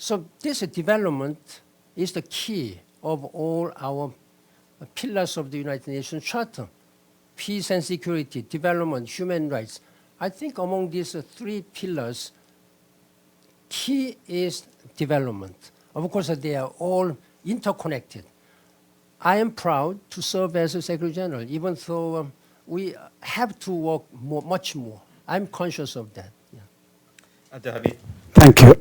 So this development is the key of all our pillars of the United Nations Charter: peace and security, development, human rights. I think among these three pillars, key is development. Of course, they are all interconnected. I am proud to serve as a Secretary General, even though we have to work much more. I'm conscious of that. Yeah. Thank you.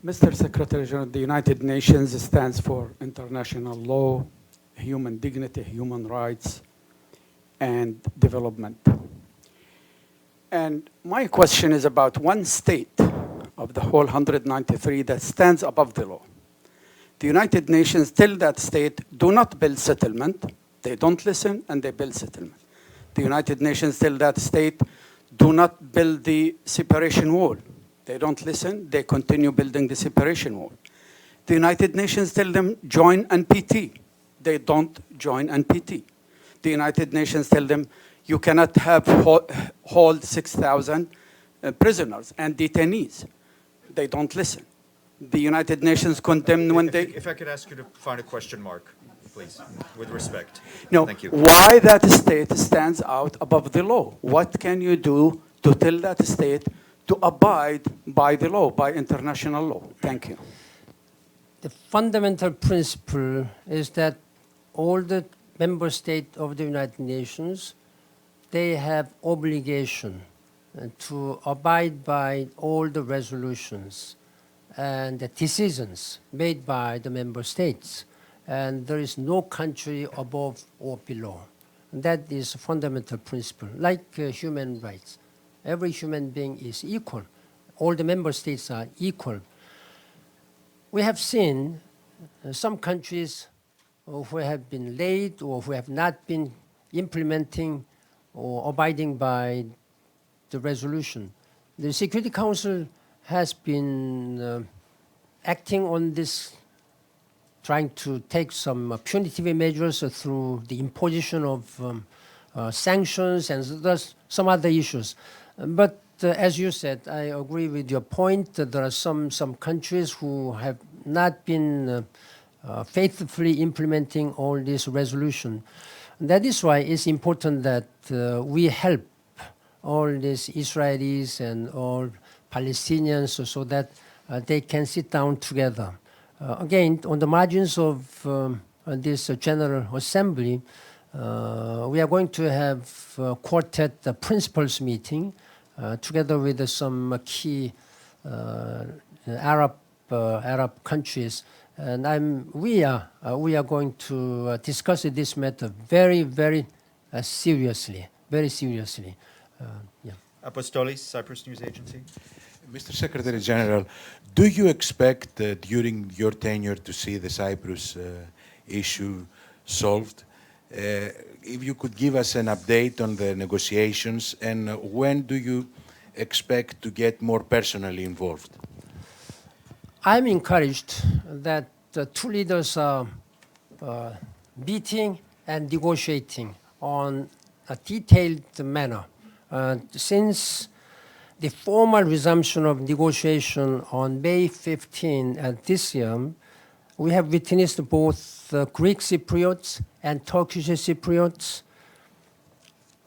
Mr. Secretary General, the United Nations stands for international law, human dignity, human rights, and development. And my question is about one state of the whole 193 that stands above the law. The United Nations tell that state, do not build settlement. They don't listen, and they build settlement. The United Nations tell that state, do not build the separation wall. They don't listen, they continue building the separation wall. The United Nations tell them, join NPT. They don't join NPT. The United Nations tell them, you cannot have hold 6,000 prisoners and detainees. They don't listen. The United Nations condemn when they... If I could ask you to find a question mark, please, with respect. No, Thank you. why that state stands out above the law? What can you do to tell that state to abide by the law, by international law? Thank you. The fundamental principle is that all the member states of the United Nations, they have obligation to abide by all the resolutions and the decisions made by the member states. And there is no country above or below. That is a fundamental principle, like human rights. Every human being is equal. All the member states are equal. We have seen some countries who have been late or who have not been implementing or abiding by the resolution. The Security Council has been acting on this, trying to take some punitive measures through the imposition of sanctions and thus some other issues. But as you said, I agree with your point that there are some countries who have not been faithfully implementing all this resolution. That is why it's important that we help all these Israelis and all Palestinians so that they can sit down together. Again, on the margins of this General Assembly, we are going to have a Quartet Principals meeting together with some key Arab countries, and we are going to discuss this matter very seriously, very seriously. Yeah. Apostolis, Cyprus News Agency. Mr. Secretary General, do you expect during your tenure to see the Cyprus issue solved? If you could give us an update on the negotiations, and when do you expect to get more personally involved? I'm encouraged that the two leaders are meeting and negotiating on a detailed manner. Since the formal resumption of negotiation on May 15 this year, we have witnessed both Greek Cypriots and Turkish Cypriots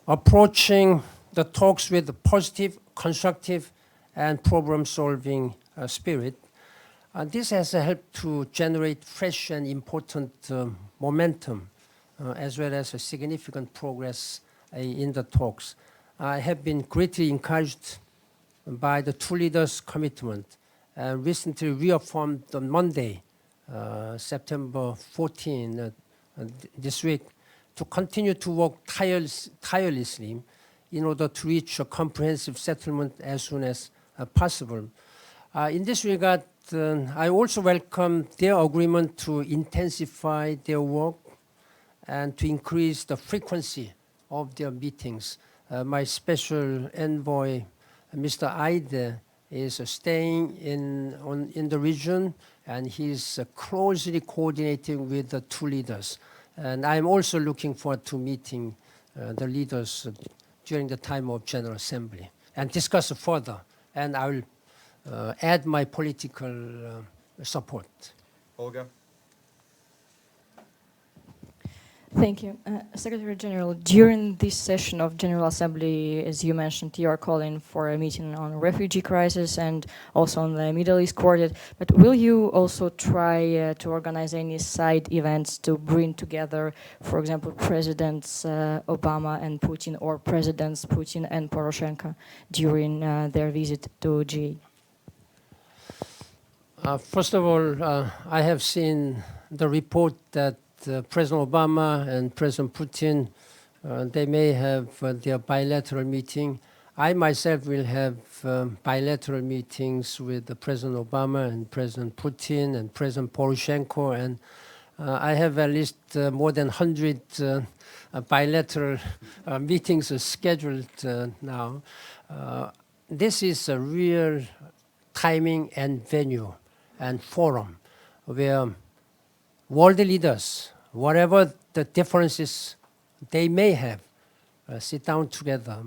approaching the talks with a positive, constructive, and problem-solving spirit. This has helped to generate fresh and important momentum, as well as a significant progress in the talks. I have been greatly encouraged by the two leaders' commitment, recently reaffirmed on Monday, September 14, this week, to continue to work tirelessly in order to reach a comprehensive settlement as soon as possible. In this regard, I also welcome their agreement to intensify their work and to increase the frequency of their meetings. My special envoy, Mr. Aide, is staying in the region, and he's closely coordinating with the two leaders. And I'm also looking forward to meeting the leaders during the time of General Assembly and discuss further. And I will add my political support. Olga? Thank you. Secretary General, during this session of General Assembly, as you mentioned, you are calling for a meeting on refugee crisis and also on the Middle East Quartet. But will you also try to organize any side events to bring together, for example, Presidents Obama and Putin or Presidents Putin and Poroshenko during their visit to G8? First of all, I have seen the report that President Obama and President Putin, they may have their bilateral meeting. I myself will have bilateral meetings with President Obama and President Putin and President Poroshenko, and I have at least more than 100 bilateral meetings scheduled now. This is a real timing and venue and forum where world leaders, whatever the differences they may have, sit down together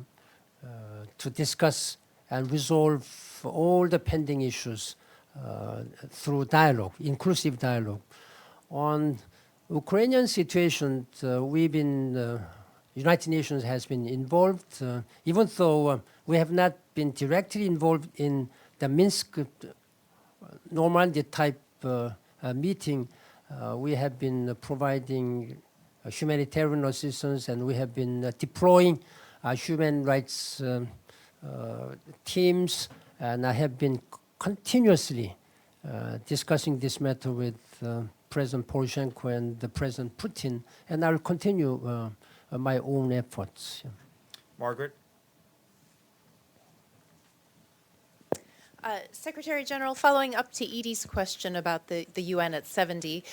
to discuss and resolve all the pending issues through dialogue, inclusive dialogue. On Ukrainian situation, United Nations has been involved, even though we have not been directly involved in the Minsk Normandy type meeting. We have been providing humanitarian assistance, and we have been deploying human rights teams, and I have been continuously discussing this matter with President Poroshenko and President Putin, and I will continue my own efforts. Margaret? Secretary General, following up to Edie's question about the UN at 70,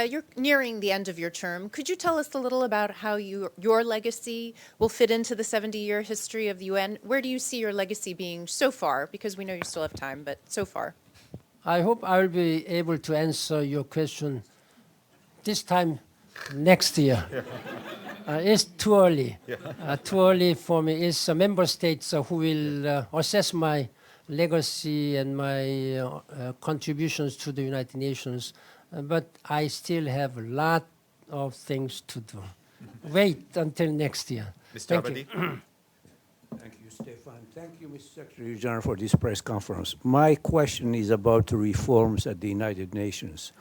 you're nearing the end of your term. Could you tell us a little about how your legacy will fit into the 70-year history of the UN? Where do you see your legacy being so far? Because we know you still have time, but so far. I hope I will be able to answer your question this time next year. It's too early. Too early for me. It's member states who will assess my legacy and my contributions to the United Nations, but I still have a lot of things to do. Wait until next year. Mr. Thank Abadi? you. Thank you, Stefan. Thank you, Mr. Secretary General, for this press conference. My question is about the reforms at the United Nations.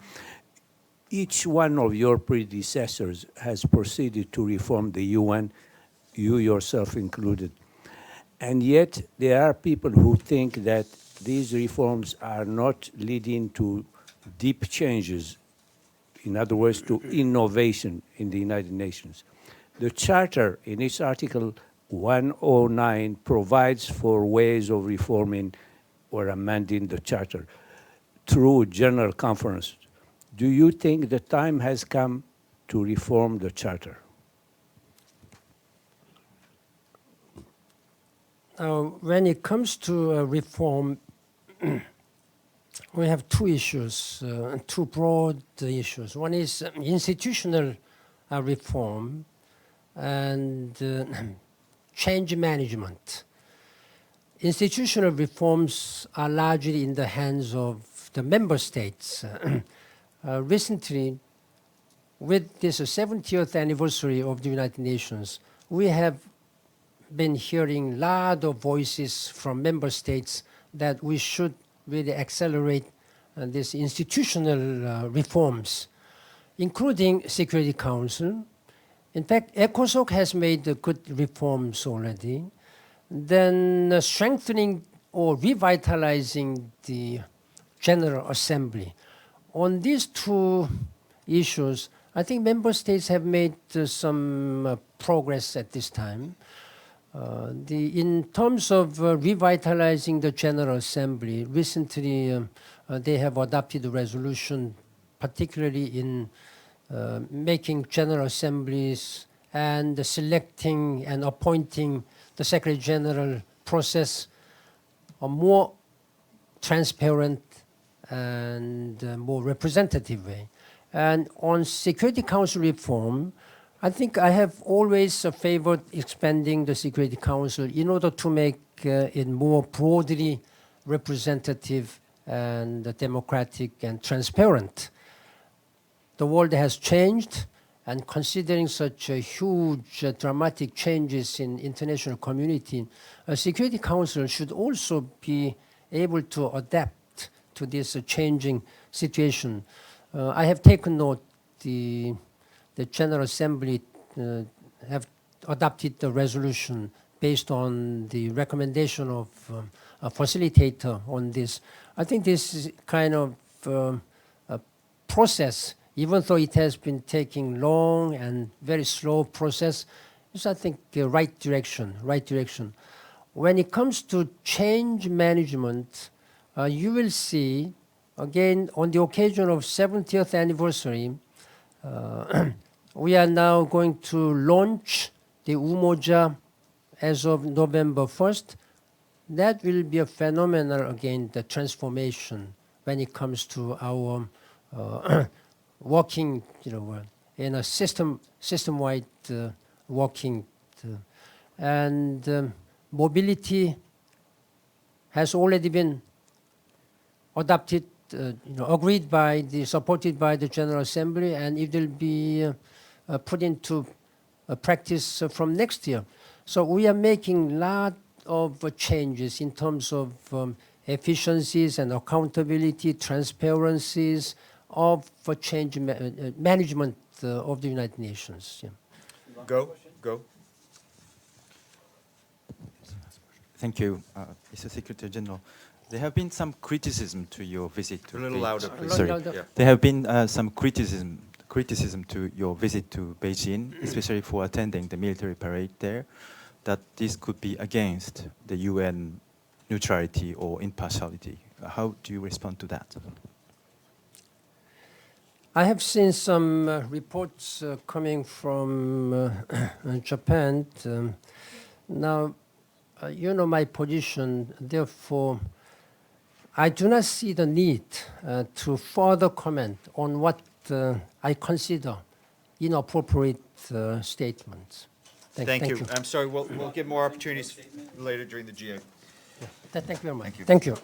Each one of your predecessors has proceeded to reform the UN, you yourself included. And yet, there are people who think that these reforms are not leading to deep changes, in other words, to innovation in the United Nations. The Charter, in its Article 109, provides for ways of reforming or amending the Charter through General Conference. Do you think the time has come to reform the Charter? When it comes to reform, we have two issues, two broad issues. One is institutional reform and change management. Institutional reforms are largely in the hands of the member states. Recently, with this 70th anniversary of the United Nations, we have been hearing a lot of voices from member states that we should really accelerate these institutional reforms, including Security Council. In fact, ECOSOC has made good reforms already. Then strengthening or revitalizing the General Assembly. On these two issues, I think member states have made some progress at this time. In terms of revitalizing the General Assembly, recently they have adopted a resolution, particularly in making General Assemblies and selecting and appointing the Secretary General process a more transparent and more representative way. And on Security Council reform, I think I have always favored expanding the Security Council in order to make it more broadly representative and democratic and transparent. The world has changed, and considering such a huge, dramatic changes in international community, a Security Council should also be able to adapt to this changing situation. I have taken note the General Assembly have adopted the resolution based on the recommendation of a facilitator on this. I think this is kind of a process, even though it has been taking long and very slow process, is I think the right direction, When it comes to change management, you will see, again, on the occasion of 70th anniversary, we are now going to launch the Umoja as of November 1st. That will be a phenomenal, again, the transformation when it comes to our working, in a system-wide working. And mobility has already been adopted, agreed by supported by the General Assembly, and it will be put into practice from next year. So we are making a lot of changes in terms of efficiencies and accountability, transparencies of change management of the United Nations. Yeah. Go. Thank you, Mr. Secretary General. There have been some criticism to your visit to A little louder, please. Sorry. Louder. Yeah. There have been some criticism to your visit to Beijing, especially for attending the military parade there, that this could be against the UN neutrality or impartiality. How do you respond to that? I have seen some reports coming from Japan. Now, you know my position, therefore, I do not see the need to further comment on what I consider inappropriate statements. Thank you. I'm sorry, we'll give more opportunities later during the GA. Thank you very much. Thank you. Thank you.